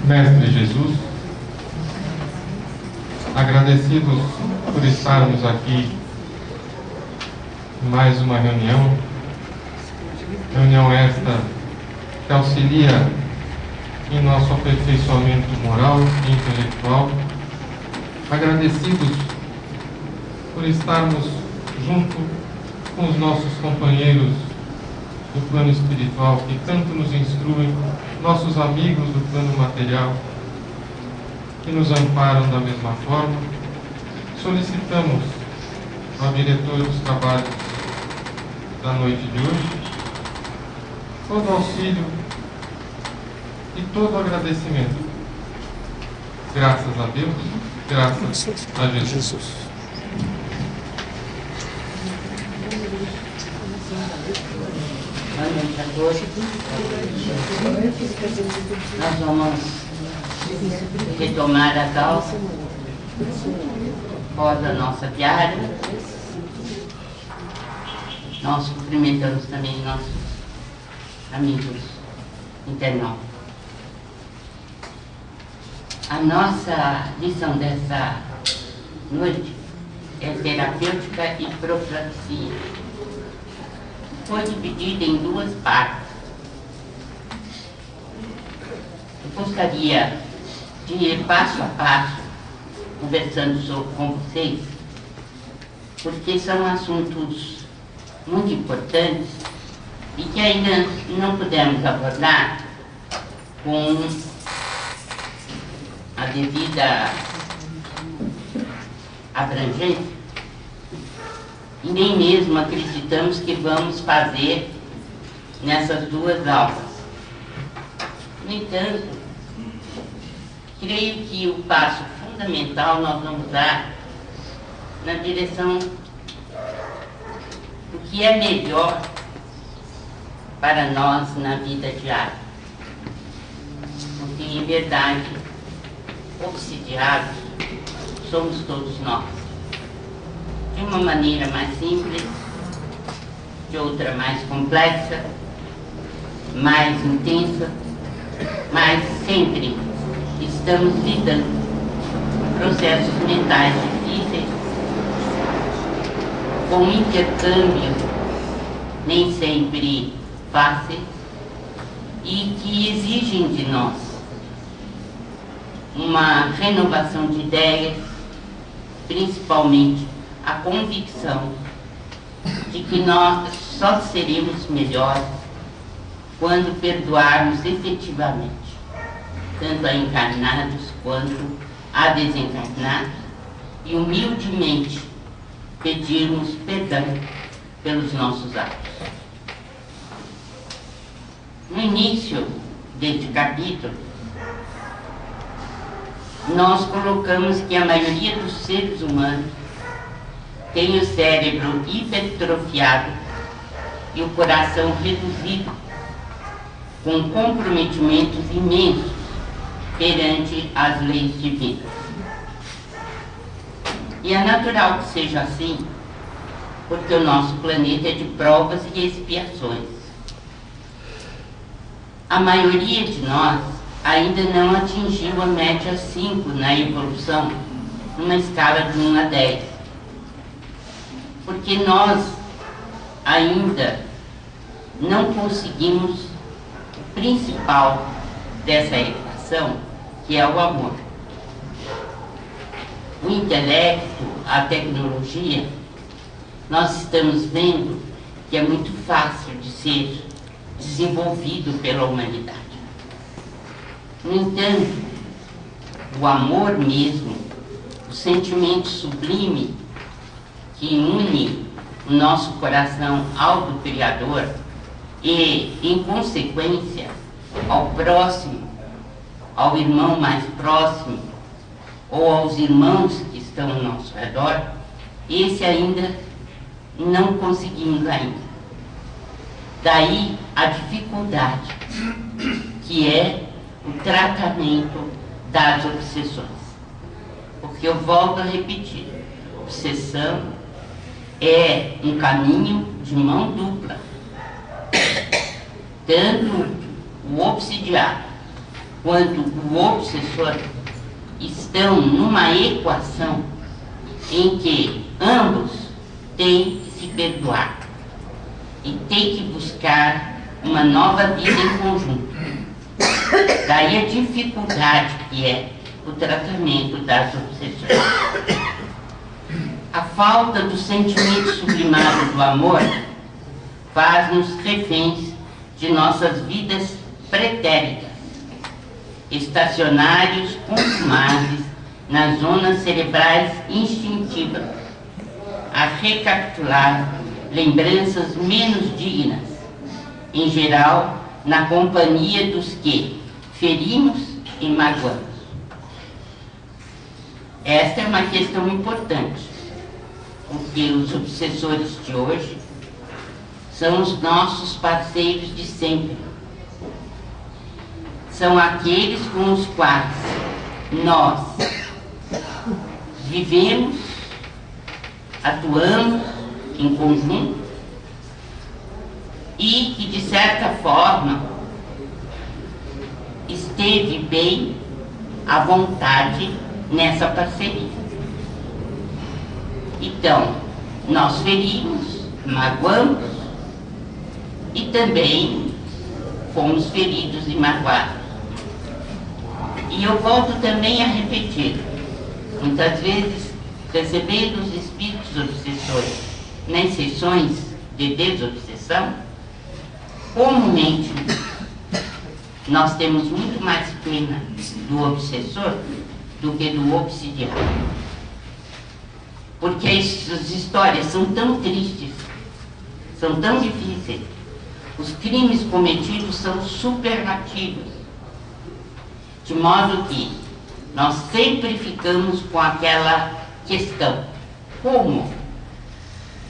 Mestre Jesus, agradecidos por estarmos aqui em mais uma reunião esta que auxilia em nosso aperfeiçoamento moral e intelectual. Agradecidos por estarmos junto com os nossos companheiros do plano espiritual que tanto nos instruem, nossos amigos do plano material que nos amparam da mesma forma. Solicitamos ao diretor dos trabalhos da noite de hoje todo o auxílio e todo o agradecimento. Graças a Deus, graças a Jesus. Boa noite a todos. Nós vamos retomar a causa após a nossa diária. Nós cumprimentamos também nossos amigos internautas. A nossa lição dessa noite é terapêutica e profilaxia. Foi dividida em duas partes. Eu gostaria de ir passo a passo conversando com vocês, porque são assuntos muito importantes e que ainda não pudemos abordar com a devida abrangência e nem mesmo acreditamos que vamos fazer nessas duas aulas. No entanto, creio que o passo fundamental nós vamos dar na direção do que é melhor para nós na vida diária. Porque, em verdade, obsidiados somos todos nós. De uma maneira mais simples, de outra mais complexa, mais intensa, mas sempre estamos lidando com processos mentais difíceis, com intercâmbios nem sempre fáceis e que exigem de nós uma renovação de ideias, principalmente a convicção de que nós só seremos melhores quando perdoarmos efetivamente, tanto a encarnados quanto a desencarnados, e humildemente pedirmos perdão pelos nossos atos. No início deste capítulo, nós colocamos que a maioria dos seres humanos tem o cérebro hipertrofiado e o coração reduzido, com comprometimentos imensos perante as leis divinas. E é natural que seja assim, porque o nosso planeta é de provas e expiações. A maioria de nós ainda não atingiu a média 5 na evolução, numa escala de 1 a 10. Porque nós ainda não conseguimos o principal dessa equação, que é o amor. O intelecto, a tecnologia, nós estamos vendo que é muito fácil de ser desenvolvido pela humanidade. No entanto, o amor mesmo, o sentimento sublime que une o nosso coração ao do Criador e, em consequência, ao próximo, ao irmão mais próximo, ou aos irmãos que estão ao nosso redor, esse ainda não conseguimos ainda. Daí a dificuldade, que é o tratamento das obsessões. porque eu volto a repetir, obsessão é um caminho de mão dupla. Tanto o obsidiado quanto o obsessor estão numa equação em que ambos têm que se perdoar e têm que buscar uma nova vida em conjunto. Daí a dificuldade que é o tratamento das obsessões. A falta do sentimento sublimado do amor faz-nos reféns de nossas vidas pretéritas, estacionários consumazes nas zonas cerebrais instintivas, a recapitular lembranças menos dignas, em geral na companhia dos que ferimos e magoamos. Esta é uma questão importante, porque os obsessores de hoje são os nossos parceiros de sempre. São aqueles com os quais nós vivemos, atuamos em conjunto e que, de certa forma, esteve bem à vontade nessa parceria. Então, nós ferimos, magoamos e também fomos feridos e magoados. E eu volto também a repetir, muitas vezes recebendo os espíritos obsessores nas sessões de desobsessão, comumente nós temos muito mais pena do obsessor do que do obsidiado. Porque as histórias são tão tristes, são tão difíceis, os crimes cometidos são superlativos, de modo que nós sempre ficamos com aquela questão: como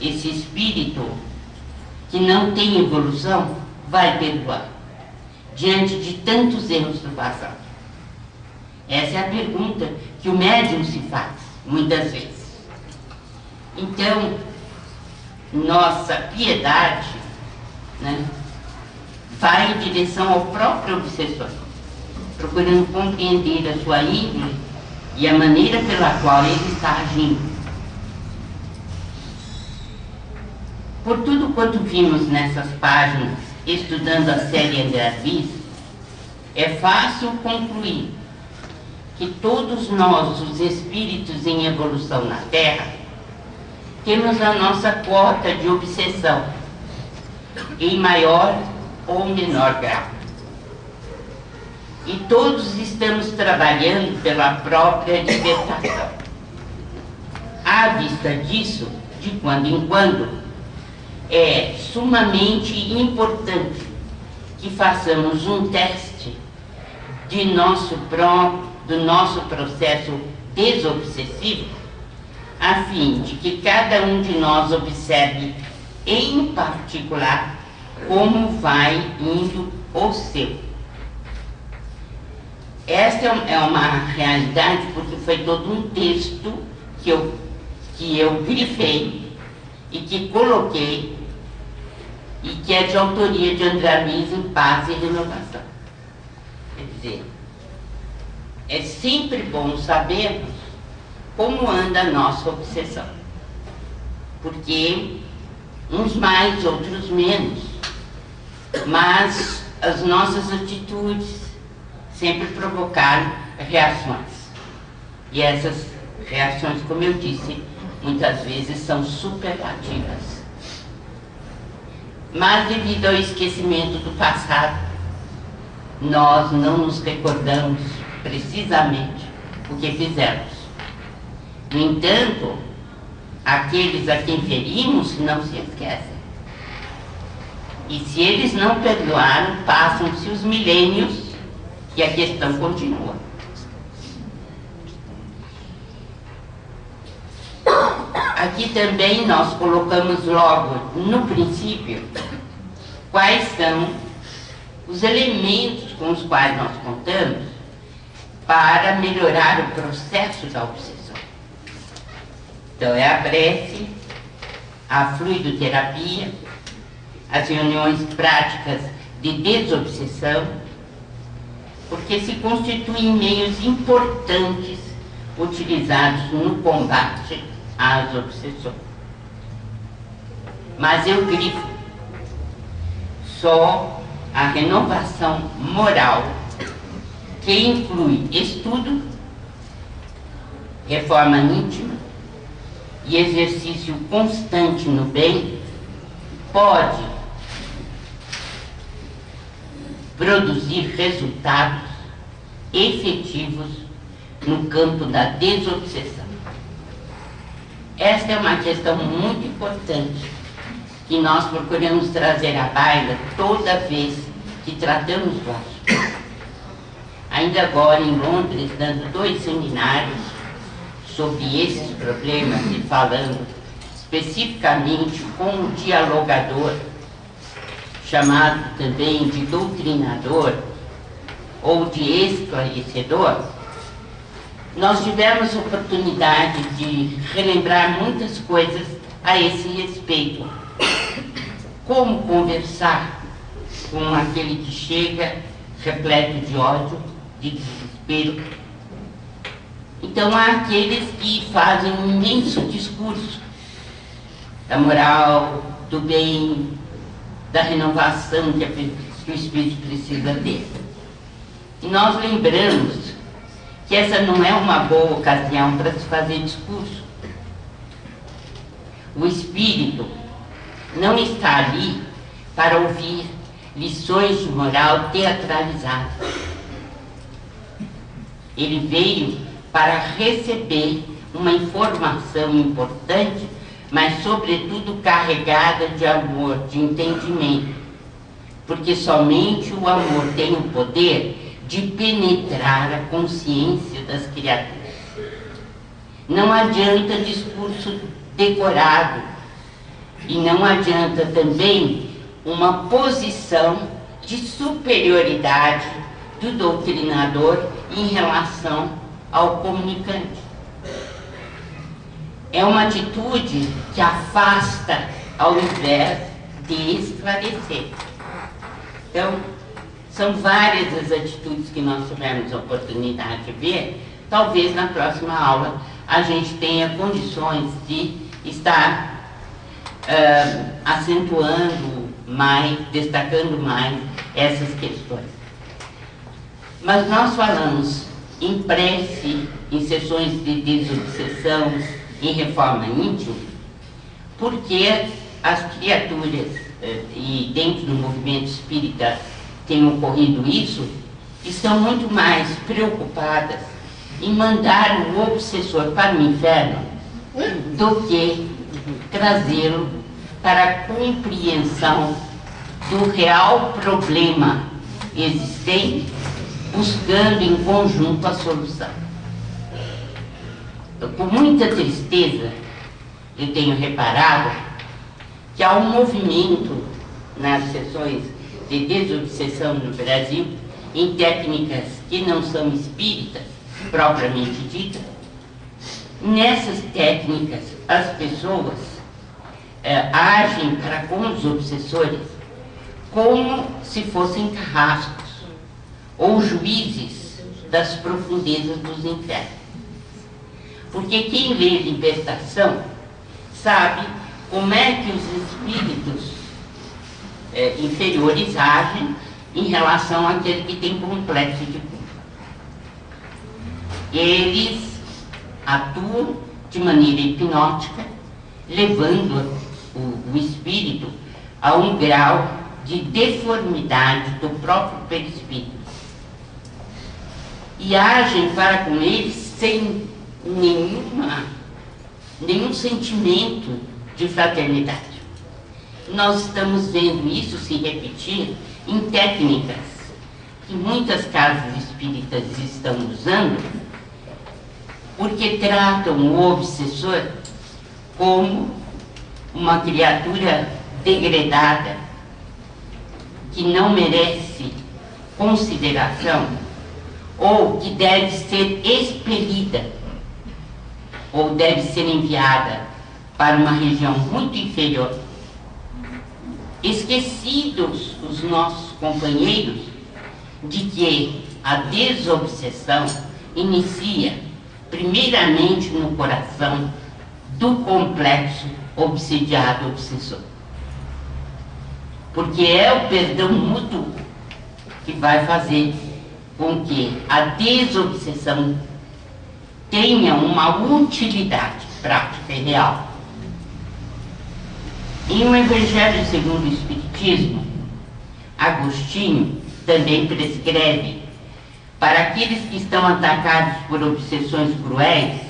esse espírito que não tem evolução vai perdoar diante de tantos erros do passado? Essa é a pergunta que o médium se faz, muitas vezes. Então, nossa piedade, né, vai em direção ao próprio obsessor, procurando compreender a sua índole e a maneira pela qual ele está agindo. Por tudo quanto vimos nessas páginas, estudando a série André Luiz, é fácil concluir que todos nós, os espíritos em evolução na Terra, temos a nossa quota de obsessão, em maior ou menor grau. E todos estamos trabalhando pela própria libertação. À vista disso, de quando em quando, é sumamente importante que façamos um teste do nosso processo desobsessivo, a fim de que cada um de nós observe em particular como vai indo o seu. Esta é uma realidade porque foi todo um texto que eu grifei e que coloquei e que é de autoria de André Luiz em Paz e Renovação. Quer dizer, é sempre bom sabermos como anda a nossa obsessão, porque uns mais, outros menos, mas as nossas atitudes sempre provocaram reações. E essas reações, como eu disse, muitas vezes são superlativas. Mas devido ao esquecimento do passado, nós não nos recordamos precisamente o que fizemos. No entanto, aqueles a quem ferimos não se esquecem. E se eles não perdoaram, passam-se os milênios e a questão continua. Aqui também nós colocamos logo no princípio quais são os elementos com os quais nós contamos para melhorar o processo da obsessão. Então é a prece, a fluidoterapia, as reuniões práticas de desobsessão, porque se constituem meios importantes utilizados no combate às obsessões. Mas eu grifo, só a renovação moral, que inclui estudo, reforma íntima e exercício constante no bem, pode produzir resultados efetivos no campo da desobsessão. Esta é uma questão muito importante que nós procuramos trazer à baila toda vez que tratamos do assunto. Ainda agora em Londres, dando 2 seminários sobre esses problemas e falando especificamente com o dialogador, chamado também de doutrinador ou de esclarecedor, nós tivemos oportunidade de relembrar muitas coisas a esse respeito. Como conversar com aquele que chega repleto de ódio, de desespero. Então há aqueles que fazem um imenso discurso da moral, do bem, da renovação que o espírito precisa ter. E nós lembramos que essa não é uma boa ocasião para se fazer discurso. O espírito não está ali para ouvir lições de moral teatralizadas. Ele veio para receber uma informação importante, mas sobretudo carregada de amor, de entendimento. Porque somente o amor tem o poder de penetrar a consciência das criaturas. Não adianta discurso decorado e não adianta também uma posição de superioridade do doutrinador em relação ao comunicante. É uma atitude que afasta ao invés de esclarecer. Então, são várias as atitudes que nós tivemos a oportunidade de ver. Talvez na próxima aula a gente tenha condições de estar acentuando mais, destacando mais essas questões. Mas nós falamos em prece, em sessões de desobsessão, em reforma íntima, porque as criaturas, e dentro do movimento espírita tem ocorrido isso, estão muito mais preocupadas em mandar o obsessor para o inferno do que trazê-lo para a compreensão do real problema existente, buscando em conjunto a solução. Com muita tristeza, eu tenho reparado que há um movimento nas sessões de desobsessão no Brasil, em técnicas que não são espíritas, propriamente ditas. Nessas técnicas, as pessoas agem para com os obsessores como se fossem carrascos ou juízes das profundezas dos infernos. Porque quem lê Libertação sabe como é que os espíritos inferiores agem em relação àquele que tem complexo de culpa. Eles atuam de maneira hipnótica, levando o espírito a um grau de deformidade do próprio perispírito. E agem para com eles sem nenhum sentimento de fraternidade. Nós estamos vendo isso se repetir em técnicas que muitas casas espíritas estão usando, porque tratam o obsessor como uma criatura degradada, que não merece consideração, ou que deve ser expelida, ou deve ser enviada para uma região muito inferior. Esquecidos os nossos companheiros de que a desobsessão inicia primeiramente no coração do complexo obsidiado obsessor. Porque é o perdão mútuo que vai fazer com que a desobsessão tenha uma utilidade prática e real. Em O Evangelho segundo o Espiritismo, Agostinho também prescreve para aqueles que estão atacados por obsessões cruéis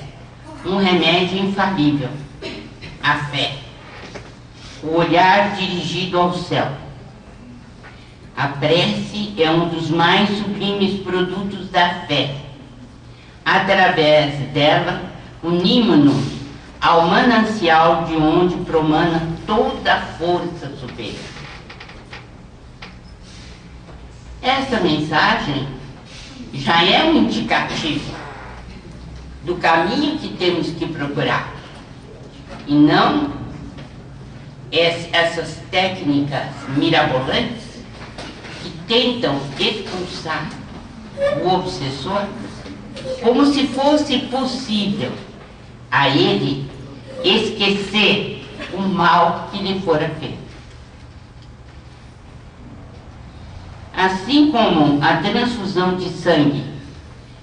um remédio infalível: a fé, o olhar dirigido ao céu. A prece é um dos mais sublimes produtos da fé. Através dela, unimos-nos ao manancial de onde promana toda a força superior. Esta mensagem já é um indicativo do caminho que temos que procurar, e não essas técnicas mirabolantes que tentam expulsar o obsessor como se fosse possível a ele esquecer o mal que lhe fora feito. Assim como a transfusão de sangue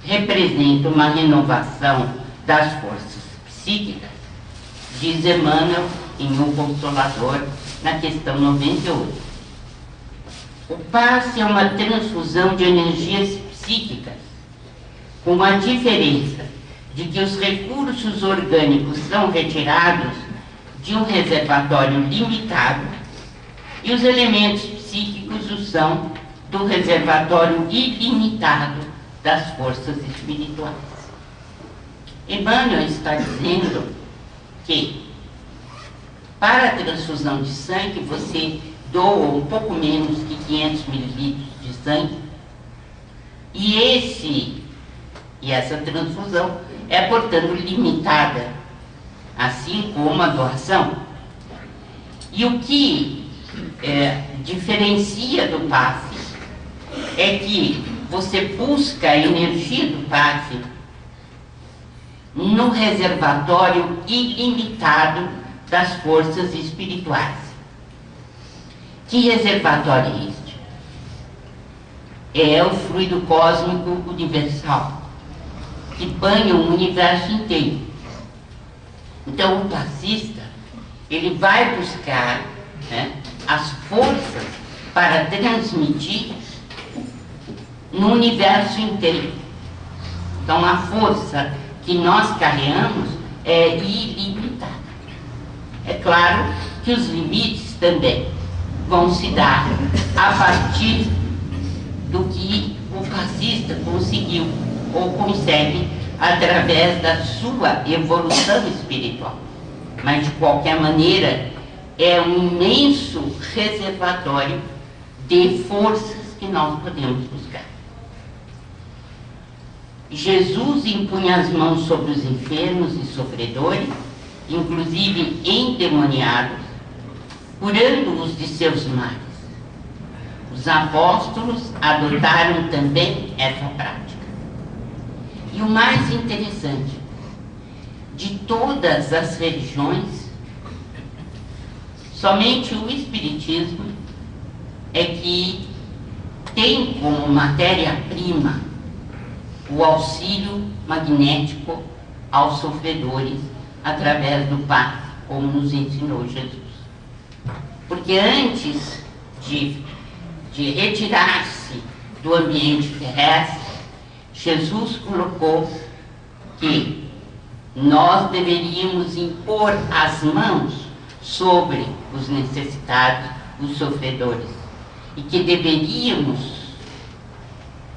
representa uma renovação das forças psíquicas, diz Emmanuel em O Consolador, na questão 98. O passe é uma transfusão de energias psíquicas, com a diferença de que os recursos orgânicos são retirados de um reservatório limitado e os elementos psíquicos o são do reservatório ilimitado das forças espirituais. Emmanuel está dizendo que para a transfusão de sangue você doa um pouco menos que 500 mililitros de sangue, e essa transfusão é, portanto, limitada, assim como a doação. E o que diferencia do passe é que você busca a energia do passe no reservatório ilimitado das forças espirituais. Que reservatório é este? É o fluido cósmico universal, que banha o universo inteiro. Então o passista, ele vai buscar, né, as forças para transmitir no universo inteiro. Então a força que nós carregamos é ilimitada. É claro que os limites também vão se dar a partir do que o passista conseguiu ou consegue através da sua evolução espiritual. Mas, de qualquer maneira, é um imenso reservatório de forças que nós podemos buscar. Jesus impunha as mãos sobre os enfermos e sofredores, inclusive endemoniados, curando-os de seus males. Os apóstolos adotaram também essa prática. E o mais interessante, de todas as religiões, somente o Espiritismo é que tem como matéria-prima o auxílio magnético aos sofredores através do passe, como nos ensinou Jesus. Porque antes de retirar-se do ambiente terrestre, Jesus colocou que nós deveríamos impor as mãos sobre os necessitados, os sofredores, e que deveríamos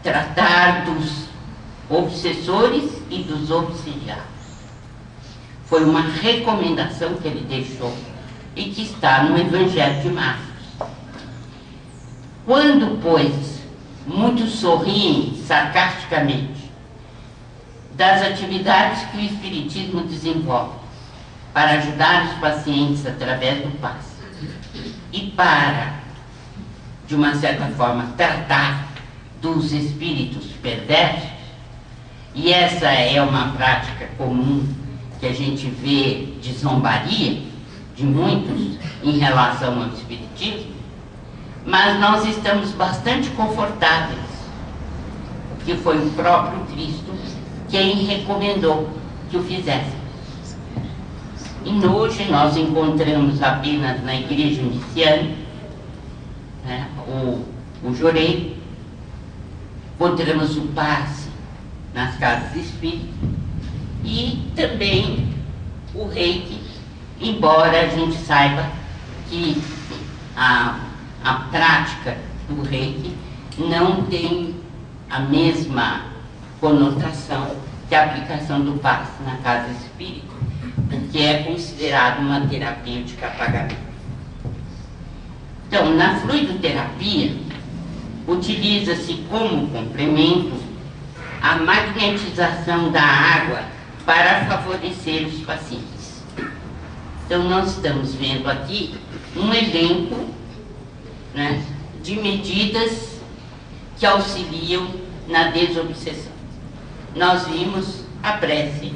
tratar dos obsessores e dos obsidiados. Foi uma recomendação que ele deixou e que está no Evangelho de Marcos. Quando, pois, muitos sorriem sarcasticamente das atividades que o Espiritismo desenvolve para ajudar os pacientes através do passe e para, de uma certa forma, tratar dos espíritos perversos. E essa é uma prática comum que a gente vê de zombaria de muitos em relação ao Espiritismo, mas nós estamos bastante confortáveis, porque foi o próprio Cristo quem recomendou que o fizéssemos. E hoje nós encontramos apenas na igreja iniciante, né, o Jorei, encontramos o passe nas casas espíritas e também o reiki, embora a gente saiba que a prática do reiki não tem a mesma conotação que a aplicação do passe na casa espírita, porque é considerado uma terapêutica a pagamento. Então, na fluidoterapia, utiliza-se como complemento a magnetização da água para favorecer os pacientes. Então, nós estamos vendo aqui um elenco, né, de medidas que auxiliam na desobsessão. Nós vimos a prece,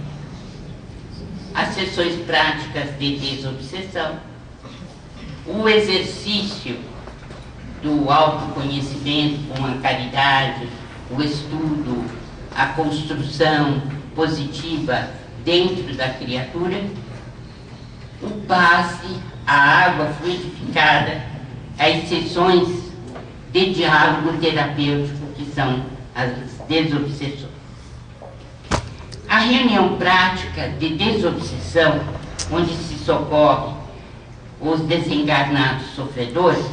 as sessões práticas de desobsessão, o exercício do autoconhecimento com a caridade, o estudo, a construção positiva dentro da criatura, o passe, a água fluidificada, as sessões de diálogo terapêutico, que são as desobsessões. A reunião prática de desobsessão, onde se socorre os desencarnados sofredores,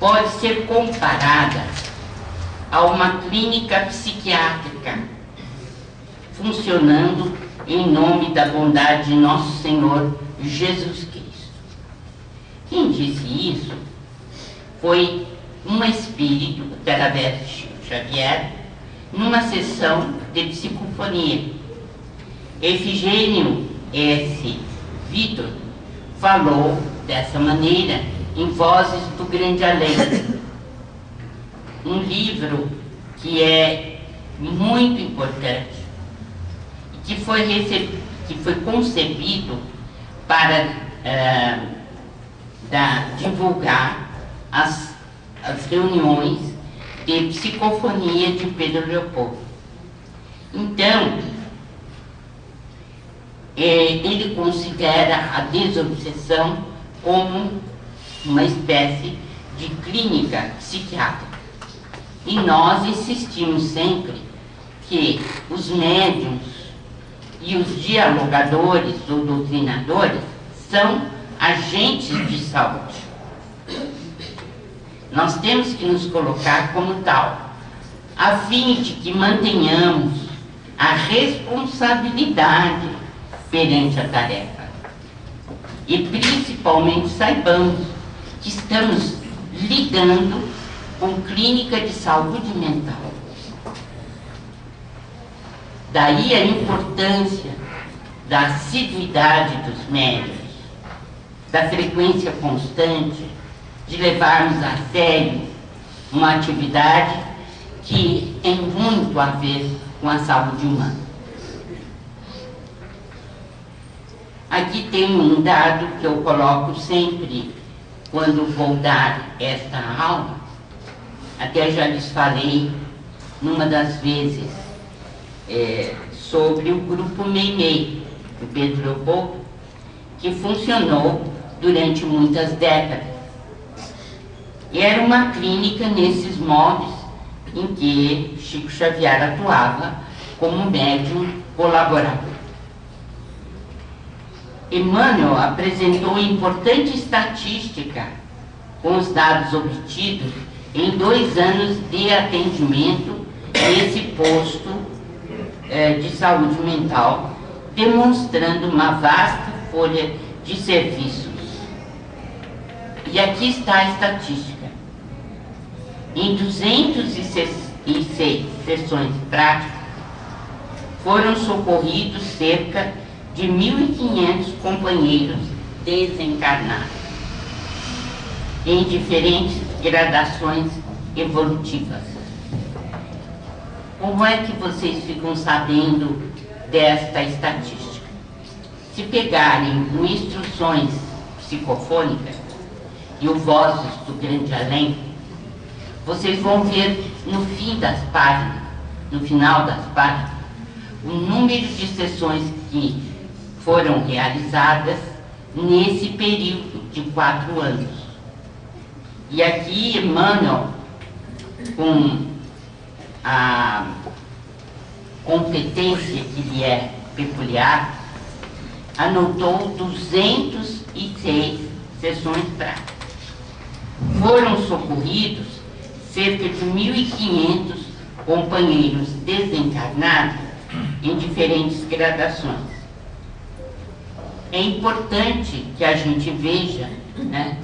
pode ser comparada a uma clínica psiquiátrica funcionando em nome da bondade de nosso Senhor Jesus Cristo. Quem disse isso foi um espírito, através de Chico Xavier, numa sessão de psicofonia. Efigênio S. Vitor falou dessa maneira em Vozes do Grande Além, um livro que é muito importante e que foi concebido para divulgar as reuniões de psicofonia de Pedro Leopoldo. Então, ele considera a desobsessão como uma espécie de clínica psiquiátrica. E nós insistimos sempre que os médiuns e os dialogadores ou doutrinadores são agentes de saúde. Nós temos que nos colocar como tal, a fim de que mantenhamos a responsabilidade perante a tarefa. E principalmente saibamos que estamos lidando com clínica de saúde mental. Daí a importância da assiduidade dos médiuns, da frequência constante, de levarmos a sério uma atividade que tem muito a ver com a saúde humana. Aqui tem um dado que eu coloco sempre quando vou dar esta aula, até já lhes falei numa das vezes sobre o grupo Meimei, do Pedro Leopoldo, que funcionou durante muitas décadas. E era uma clínica nesses moldes em que Chico Xavier atuava como médium colaborador. Emmanuel apresentou importante estatística com os dados obtidos em 2 anos de atendimento nesse posto de saúde mental, demonstrando uma vasta folha de serviços. E aqui está a estatística. Em 206 sessões práticas, foram socorridos cerca de 1.500 companheiros desencarnados, em diferentes gradações evolutivas. Como é que vocês ficam sabendo desta estatística? Se pegarem o Instruções Psicofônicas e o Vozes do Grande Além, vocês vão ver no fim das páginas, no final das páginas, o número de sessões que foram realizadas nesse período de 4 anos. E aqui Emmanuel, com a competência que lhe é peculiar, anotou 206 sessões práticas. Foram socorridos cerca de 1.500 companheiros desencarnados em diferentes gradações. É importante que a gente veja, né,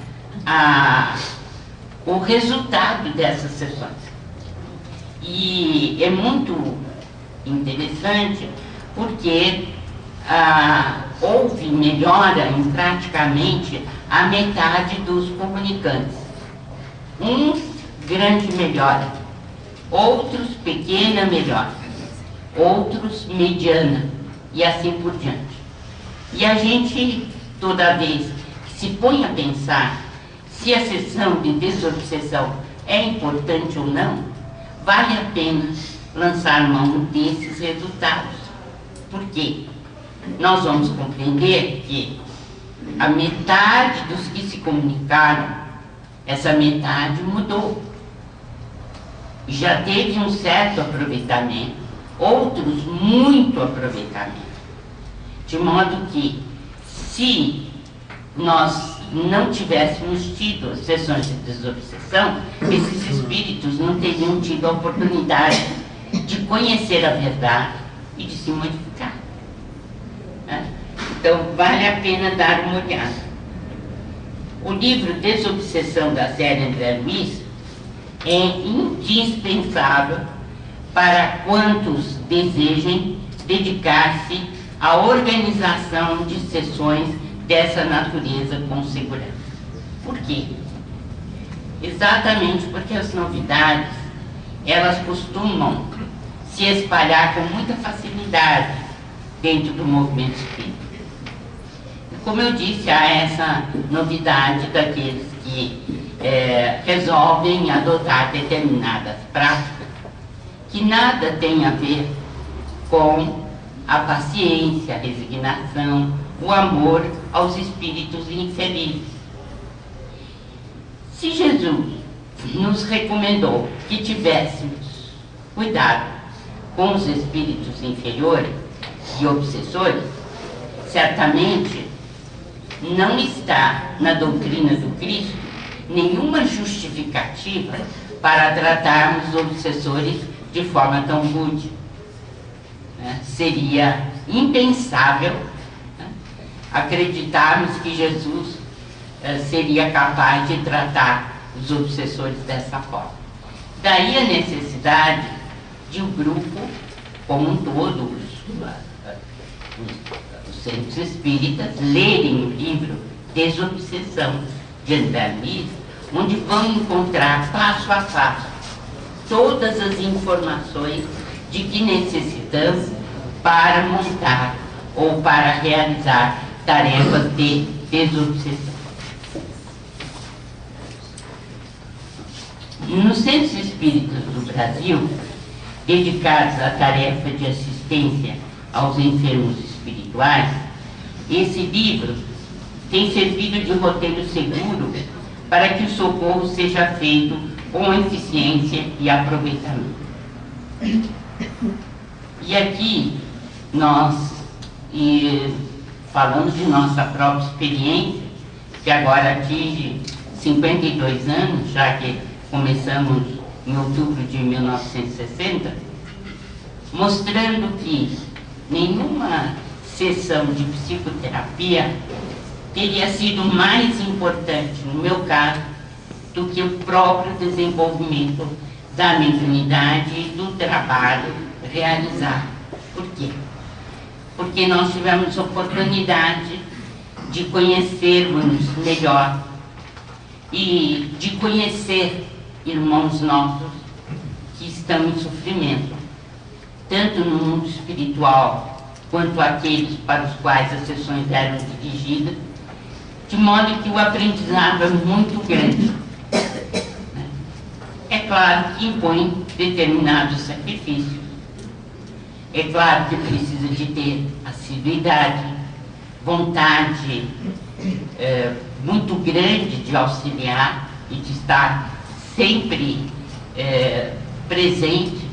o resultado dessas sessões. E é muito interessante porque houve melhora em praticamente a metade dos comunicantes. Uns grande melhora, outros pequena melhora, outros mediana e assim por diante. E a gente, toda vez que se põe a pensar se a sessão de desobsessão é importante ou não, vale a pena lançar mão desses resultados. Por quê? Nós vamos compreender que a metade dos que se comunicaram, essa metade mudou. Já teve um certo aproveitamento, outros muito aproveitamento. De modo que, se nós não tivéssemos tido sessões de desobsessão, esses espíritos não teriam tido a oportunidade de conhecer a verdade e de se modificar. Então, vale a pena dar uma olhada. O livro Desobsessão da série André Luiz é indispensável para quantos desejem dedicar-se à organização de sessões dessa natureza com segurança. Por quê? Exatamente porque as novidades, elas costumam se espalhar com muita facilidade dentro do movimento espírita. Como eu disse, há essa novidade daqueles que resolvem adotar determinadas práticas que nada tem a ver com a paciência, a resignação, o amor aos espíritos infelizes. Se Jesus nos recomendou que tivéssemos cuidado com os espíritos inferiores e obsessores, certamente não está na doutrina do Cristo nenhuma justificativa para tratarmos os obsessores de forma tão rude. Seria impensável acreditarmos que Jesus seria capaz de tratar os obsessores dessa forma. Daí a necessidade de o grupo, como um todo, os centros espíritas, lerem o livro Desobsessão de André Luiz, onde vão encontrar passo a passo todas as informações de que necessitamos para montar ou para realizar tarefas de desobsessão. Nos centros espíritas do Brasil, dedicados à tarefa de assistência aos enfermos espirituais, esse livro tem servido de roteiro seguro para que o socorro seja feito com eficiência e aproveitamento. E aqui nós falamos de nossa própria experiência, que agora atinge 52 anos, já que começamos em outubro de 1960, mostrando que nenhuma sessão de psicoterapia teria sido mais importante, no meu caso, do que o próprio desenvolvimento da mediunidade e do trabalho realizado. Por quê? Porque nós tivemos oportunidade de conhecermos melhor e de conhecer irmãos nossos que estão em sofrimento, tanto no mundo espiritual quanto aqueles para os quais as sessões eram dirigidas, de modo que o aprendizado é muito grande. É claro que impõe determinados sacrifícios, é claro que precisa de ter assiduidade, vontade muito grande de auxiliar e de estar sempre presente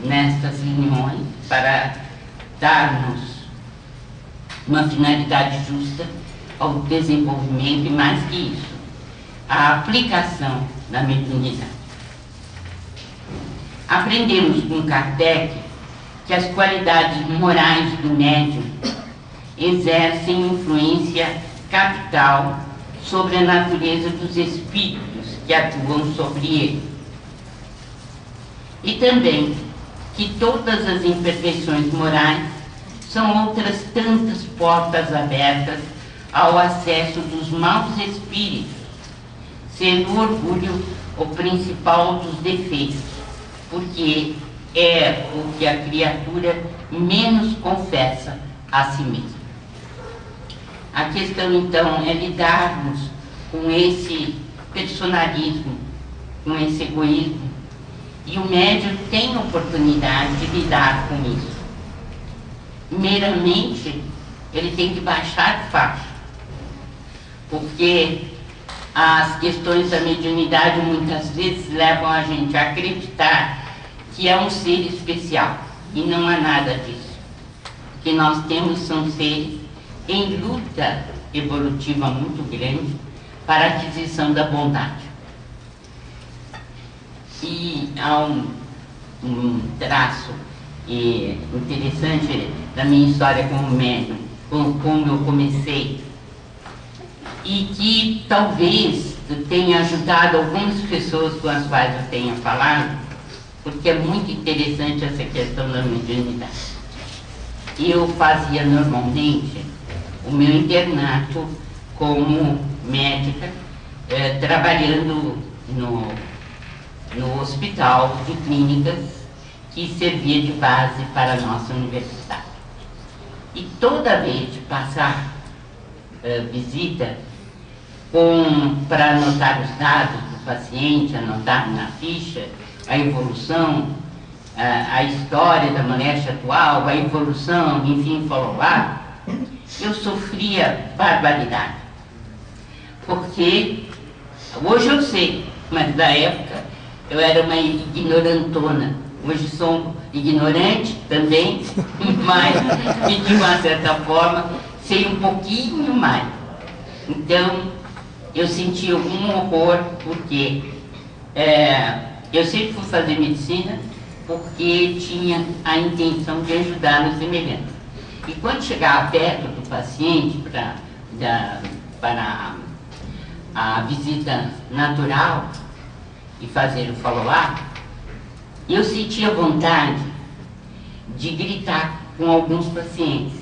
nestas reuniões para darmos uma finalidade justa ao desenvolvimento e, mais que isso, à aplicação da mediunidade. Aprendemos com Kardec que as qualidades morais do médium exercem influência capital sobre a natureza dos espíritos que atuam sobre ele. E também que todas as imperfeições morais são outras tantas portas abertas ao acesso dos maus espíritos, sendo o orgulho o principal dos defeitos, porque é o que a criatura menos confessa a si mesma. A questão, então, é lidarmos com esse personalismo, com esse egoísmo, e o médium tem oportunidade de lidar com isso. Meramente, ele tem que baixar de faixa, porque as questões da mediunidade muitas vezes levam a gente a acreditar que é um ser especial, e não há nada disso. O que nós temos são seres em luta evolutiva muito grande para a aquisição da bondade. E há um traço interessante da minha história como médium, como eu comecei, e que talvez tenha ajudado algumas pessoas com as quais eu tenha falado, porque é muito interessante essa questão da mediunidade. Eu fazia normalmente o meu internato como médica, trabalhando no hospital de clínicas que servia de base para a nossa universidade. E toda vez de passar visita, para anotar os dados do paciente, anotar na ficha a evolução, a história da moléstia atual, a evolução, enfim, follow-up, eu sofria barbaridade. Porque hoje eu sei, mas da época eu era uma ignorantona. Hoje sou ignorante também, mas de uma certa forma sei um pouquinho mais. Então eu senti algum horror, porque eu sempre fui fazer medicina porque tinha a intenção de ajudar os semelhantes. E quando chegava perto do paciente para a visita natural e fazer o follow-up, eu sentia vontade de gritar com alguns pacientes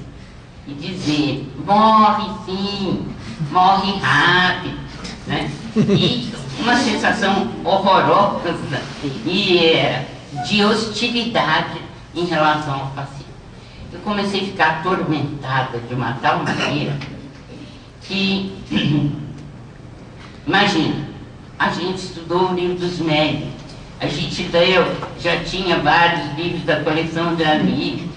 e dizer: morre sim, morre rápido, né? E uma sensação horrorosa e de hostilidade em relação ao paciente. Eu comecei a ficar atormentada de uma tal maneira que, imagina, a gente estudou o livro dos médiuns, a gente leu, já tinha vários livros da coleção de Ami,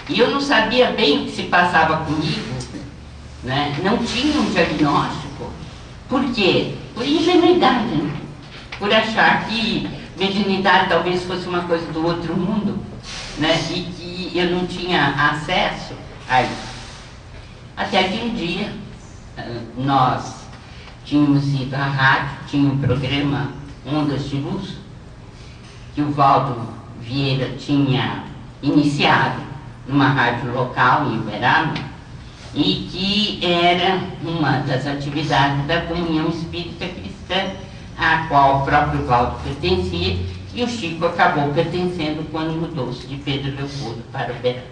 e eu não sabia bem o que se passava comigo, né? Não tinha um diagnóstico. Por quê? Por ingenuidade, né? Por achar que mediunidade talvez fosse uma coisa do outro mundo, né? E que eu não tinha acesso a isso. Até que um dia nós tínhamos ido à rádio, tinha um programa Ondas de Luz, que o Valdo Vieira tinha iniciado numa rádio local em Uberaba, e que era uma das atividades da Comunhão Espírita Cristã a qual o próprio Valdo pertencia, e o Chico acabou pertencendo quando mudou-se de Pedro Leopoldo para Uberaba.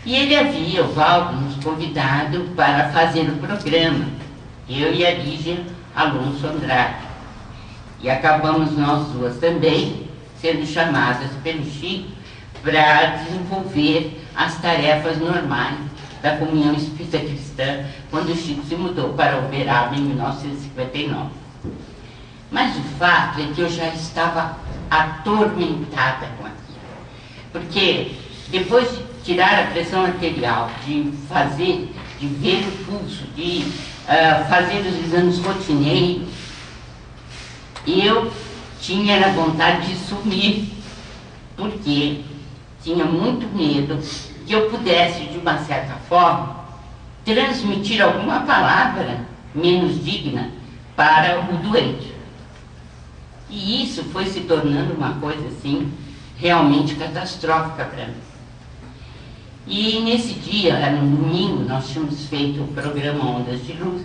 E ele havia, o Valdo, nos convidado para fazer o programa, eu e a Lígia Alonso Andrade. E acabamos nós duas também sendo chamadas pelo Chico para desenvolver as tarefas normais da Comunhão Espírita Cristã, quando o Chico se mudou para Uberaba em 1959. Mas o fato é que eu já estava atormentada com aquilo. Porque depois de tirar a pressão arterial, de ver o pulso, de fazer os exames rotineiros, eu tinha a vontade de sumir, porque tinha muito medo que eu pudesse, de uma certa forma, transmitir alguma palavra menos digna para o doente. E isso foi se tornando uma coisa assim, realmente catastrófica para mim. E nesse dia, era no domingo, nós tínhamos feito o programa Ondas de Luz.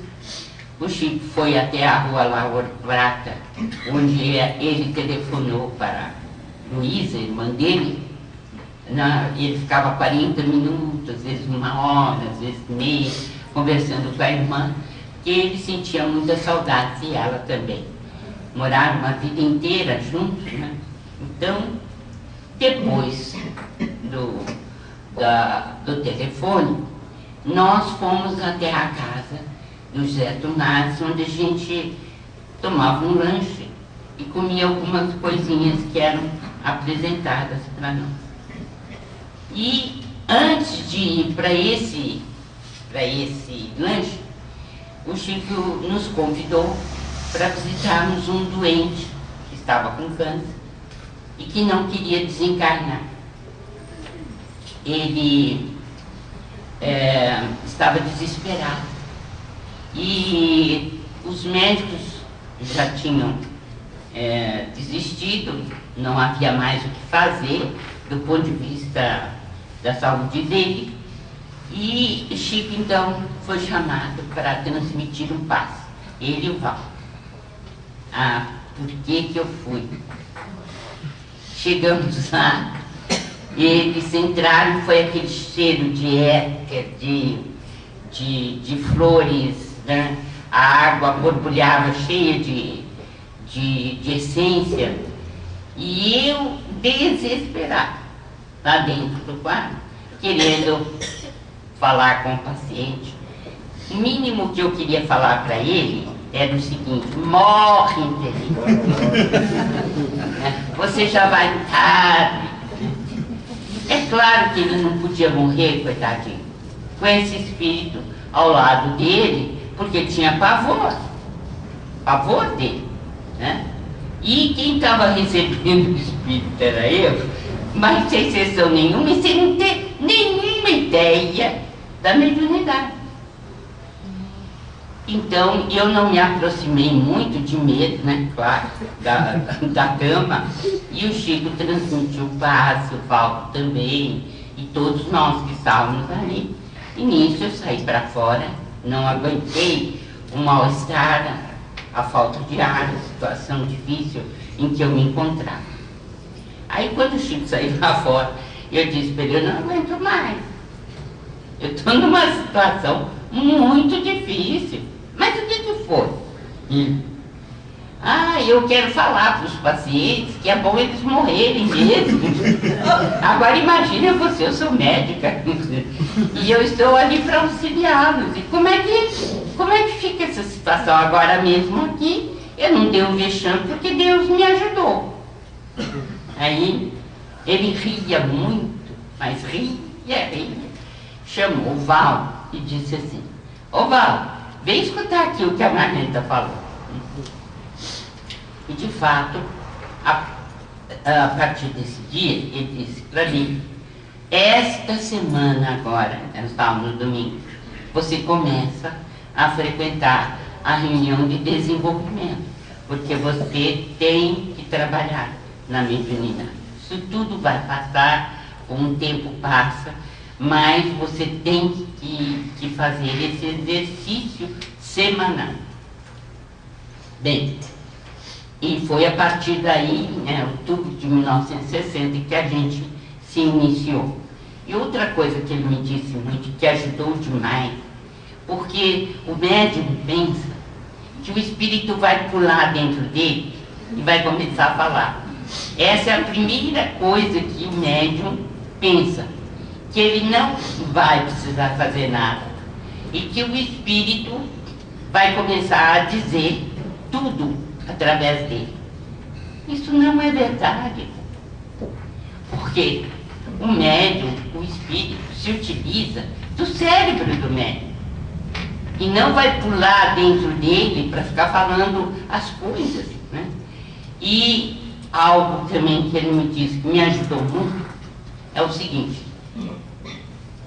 O Chico foi até a rua Lauro Prata, onde ele telefonou para Luísa, irmã dele. Ele ficava 40 minutos, às vezes 1 hora, às vezes meia, conversando com a irmã, que ele sentia muita saudade, e ela também. Moraram uma vida inteira juntos, né? Então, depois do telefone, nós fomos até a casa do José Tomás, onde a gente tomava um lanche e comia algumas coisinhas que eram apresentadas para nós. E antes de ir para esse lanche, o Chico nos convidou para visitarmos um doente que estava com câncer e que não queria desencarnar. Ele estava desesperado e os médicos já tinham desistido, não havia mais o que fazer do ponto de vista da saúde dele, e Chico então foi chamado para transmitir um passe, ele e o Val. Por que eu fui? Chegamos lá, eles entraram, foi aquele cheiro de éter, de flores, né? A água borbulhava cheia de essência, e eu desesperada lá dentro do quarto, querendo falar com o paciente. O mínimo que eu queria falar para ele era o seguinte: morre, infeliz. Você já vai tarde. É claro que ele não podia morrer, coitadinho, com esse espírito ao lado dele, porque tinha pavor dele, né? E quem estava recebendo o espírito era eu, mas sem exceção nenhuma e sem não ter nenhuma ideia da mediunidade. Então, eu não me aproximei muito, de medo, né, claro, da cama, e o Chico transmitiu o passe, o Valdo também, e todos nós que estávamos ali. E nisso eu saí para fora, não aguentei o mal-estar, a falta de ar, a situação difícil em que eu me encontrava. Aí, quando o Chico saiu lá fora, eu disse para ele: eu não aguento mais. Eu estou numa situação muito difícil. Mas o que foi? Eu quero falar para os pacientes que é bom eles morrerem mesmo. Agora imagine você, eu sou médica e eu estou ali para auxiliá-los. E como é que fica essa situação agora mesmo aqui? Eu não dei um vexame porque Deus me ajudou. Aí ele ria muito, mas ria. Chamou o Val e disse assim: ô Val, vem escutar aqui o que a Margarida falou. E de fato, a partir desse dia, ele disse para mim: esta semana agora, nós estávamos no domingo, você começa a frequentar a reunião de desenvolvimento, porque você tem que trabalhar na mediunidade. Isso tudo vai passar, com o tempo passa, mas você tem que fazer esse exercício semanal. Bem, E foi a partir daí, outubro de 1960, que a gente se iniciou. E outra coisa que ele me disse muito, que ajudou demais, porque o médium pensa que o espírito vai pular dentro dele e vai começar a falar. Essa é a primeira coisa que o médium pensa, que ele não vai precisar fazer nada e que o espírito vai começar a dizer tudo através dele. Isso não é verdade, porque o médium, o espírito, se utiliza do cérebro do médium e não vai pular dentro dele para ficar falando as coisas, né? E algo também que ele me disse que me ajudou muito é o seguinte,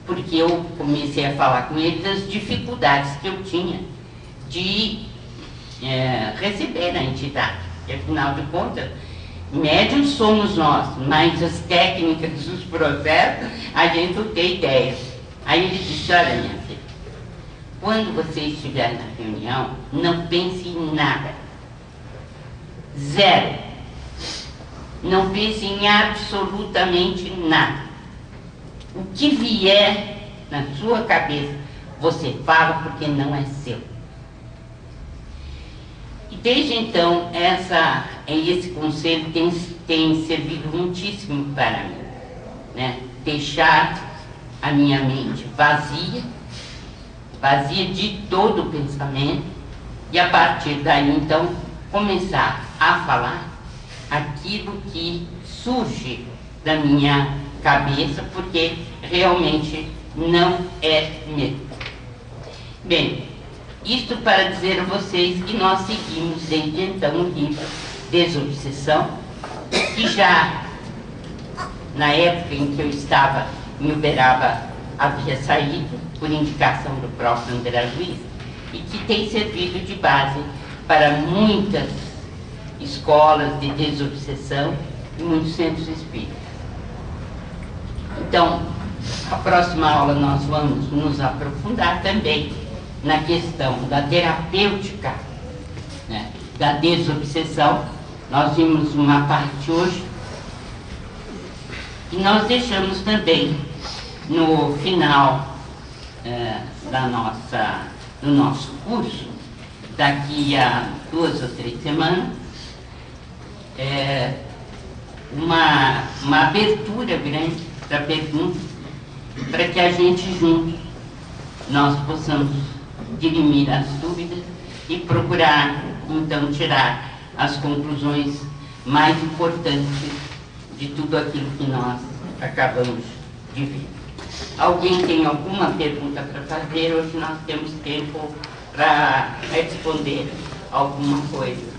porque eu comecei a falar com ele das dificuldades que eu tinha de receber a entidade, porque afinal de contas, médiums somos nós, mas as técnicas, os processos, a gente não tem ideia. Aí ele disse, olha minha filha, quando você estiver na reunião, não pense em nada. Zero. Não pense em absolutamente nada. O que vier na sua cabeça, você fala porque não é seu. E desde então, esse conselho tem servido muitíssimo para mim, né? Deixar a minha mente vazia de todo o pensamento, e a partir daí, então, começar a falar aquilo que surge da minha cabeça, porque realmente não é meu. Bem, isto para dizer a vocês que nós seguimos desde então o livro Desobsessão, que já na época em que eu estava em Uberaba havia saído, por indicação do próprio André Luiz, e que tem servido de base para muitas escolas de desobsessão e muitos centros espíritas. Então, a próxima aula nós vamos nos aprofundar também na questão da terapêutica, né, da desobsessão. Nós vimos uma parte hoje e nós deixamos também no final do nosso curso, daqui a 2 ou 3 semanas, uma abertura grande para perguntas, para que a gente juntos nós possamos dirimir as dúvidas e procurar então tirar as conclusões mais importantes de tudo aquilo que nós acabamos de ver. Alguém tem alguma pergunta para fazer? Hoje nós temos tempo para responder alguma coisa.